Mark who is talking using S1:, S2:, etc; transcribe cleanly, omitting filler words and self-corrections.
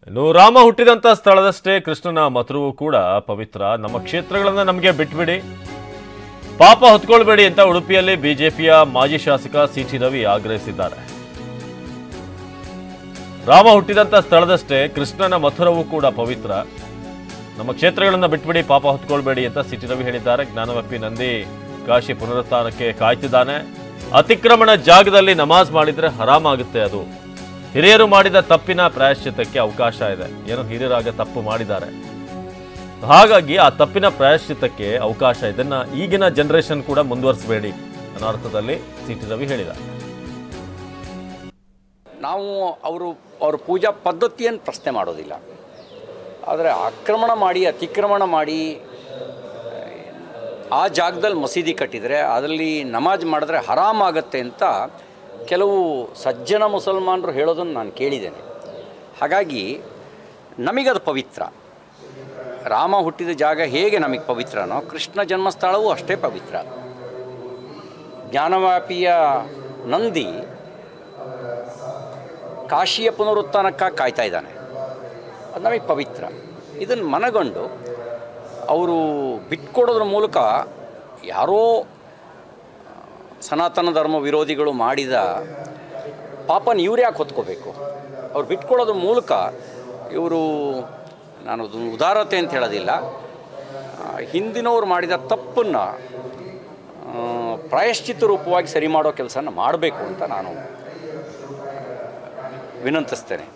S1: ಇನ್ನು ರಾಮ ಹುಟ್ಟಿದಂತ ಸ್ಥಳದಷ್ಟೇ ಕೃಷ್ಣನ ಮಥುರವೂ ಕೂಡ ಪವಿತ್ರ. ನಮ್ಮ ಕ್ಷೇತ್ರಗಳನ್ನ ನಮಗೆ ಬಿಟ್ಬಿಡಿ, ಪಾಪ ಹೊತ್ಕೊಳ್ಬೇಡಿ ಅಂತ ಉಡುಪಿಯಲ್ಲಿ ಬಿಜೆಪಿಯ ಮಾಜಿ ಶಾಸಕ ಸಿಟಿ ರವಿ ಆಗ್ರಹಿಸಿದ್ದಾರೆ. ರಾಮ ಹುಟ್ಟಿದಂತ ಸ್ಥಳದಷ್ಟೇ ಕೃಷ್ಣನ ಮಥುರವೂ ಕೂಡ ಪವಿತ್ರ. ನಮ್ಮ ಕ್ಷೇತ್ರಗಳನ್ನ ಬಿಟ್ಬಿಡಿ, ಪಾಪ ಹೊತ್ಕೊಳ್ಬೇಡಿ ಅಂತ ಸಿಟಿ ರವಿ ಹೇಳಿದ್ದಾರೆ. ಜ್ಞಾನವ್ಯಾಪಿ ನಂದಿ ಕಾಶಿ ಪುನರುತ್ಥಾನಕ್ಕೆ ಕಾಯ್ತಿದ್ದಾನೆ. ಅತಿಕ್ರಮಣ ಜಾಗದಲ್ಲಿ ನಮಾಜ್ ಮಾಡಿದ್ರೆ ಹರಾಮ್ ಆಗುತ್ತೆ. ಅದು ಹಿರಿಯರು ಮಾಡಿದ ತಪ್ಪಿನ ಪ್ರಾಯಶ್ಚಿತ್ತಕ್ಕೆ ಅವಕಾಶ ಇದೆ. ಏನೋ ಹಿರಿಯರಾಗ ತಪ್ಪು ಮಾಡಿದ್ದಾರೆ, ಹಾಗಾಗಿ ಆ ತಪ್ಪಿನ ಪ್ರಾಯಶ್ಚಿತ್ತಕ್ಕೆ ಅವಕಾಶ. ಇದನ್ನ ಈಗಿನ ಜನರೇಷನ್ ಕೂಡ ಮುಂದುವರಿಸಬೇಡಿ ಅನ್ನೋ ಅರ್ಥದಲ್ಲಿ ಸಿಟಿ ರವಿ ಹೇಳಿದ್ದಾರೆ.
S2: ನಾವು ಅವ್ರ ಪೂಜಾ ಪದ್ಧತಿಯನ್ನು ಪ್ರಶ್ನೆ ಮಾಡೋದಿಲ್ಲ, ಆದರೆ ಆಕ್ರಮಣ ಮಾಡಿ ಅತಿಕ್ರಮಣ ಮಾಡಿ ಆ ಜಾಗದಲ್ಲಿ ಮಸೀದಿ ಕಟ್ಟಿದರೆ ಅದರಲ್ಲಿ ನಮಾಜ್ ಮಾಡಿದ್ರೆ ಹರಾಮ್ ಆಗುತ್ತೆ ಅಂತ ಕೆಲವು ಸಜ್ಜನ ಮುಸಲ್ಮಾನರು ಹೇಳೋದನ್ನು ನಾನು ಕೇಳಿದ್ದೇನೆ. ಹಾಗಾಗಿ ನಮಗದು ಪವಿತ್ರ. ರಾಮ ಹುಟ್ಟಿದ ಜಾಗ ಹೇಗೆ ನಮಗೆ ಪವಿತ್ರನೋ ಕೃಷ್ಣ ಜನ್ಮಸ್ಥಳವೂ ಅಷ್ಟೇ ಪವಿತ್ರ. ಜ್ಞಾನವ್ಯಾಪಿಯ ನಂದಿ ಕಾಶಿಯ ಪುನರುತ್ಥಾನಕ್ಕಾಗಿ ಕಾಯ್ತಾ ಇದ್ದಾನೆ, ಅದು ನಮಗೆ ಪವಿತ್ರ. ಇದನ್ನು ಮನಗಂಡು ಅವರು ಬಿಟ್ಕೊಡೋದ್ರ ಮೂಲಕ ಯಾರೋ ಸನಾತನ ಧರ್ಮ ವಿರೋಧಿಗಳು ಮಾಡಿದ ಪಾಪನ ಇವ್ರು ಯಾಕೆ ಹೊತ್ಕೋಬೇಕು? ಅವ್ರು ಬಿಟ್ಕೊಡೋದ್ರ ಮೂಲಕ ಇವರು, ನಾನು ಅದನ್ನು ಉದಾರತೆ ಅಂತ ಹೇಳೋದಿಲ್ಲ, ಹಿಂದಿನವ್ರು ಮಾಡಿದ ತಪ್ಪನ್ನು ಪ್ರಾಯಶ್ಚಿತ್ತ ರೂಪವಾಗಿ ಸರಿ ಮಾಡೋ ಕೆಲಸನ ಮಾಡಬೇಕು ಅಂತ ನಾನು ವಿನಂತಿಸ್ತೇನೆ.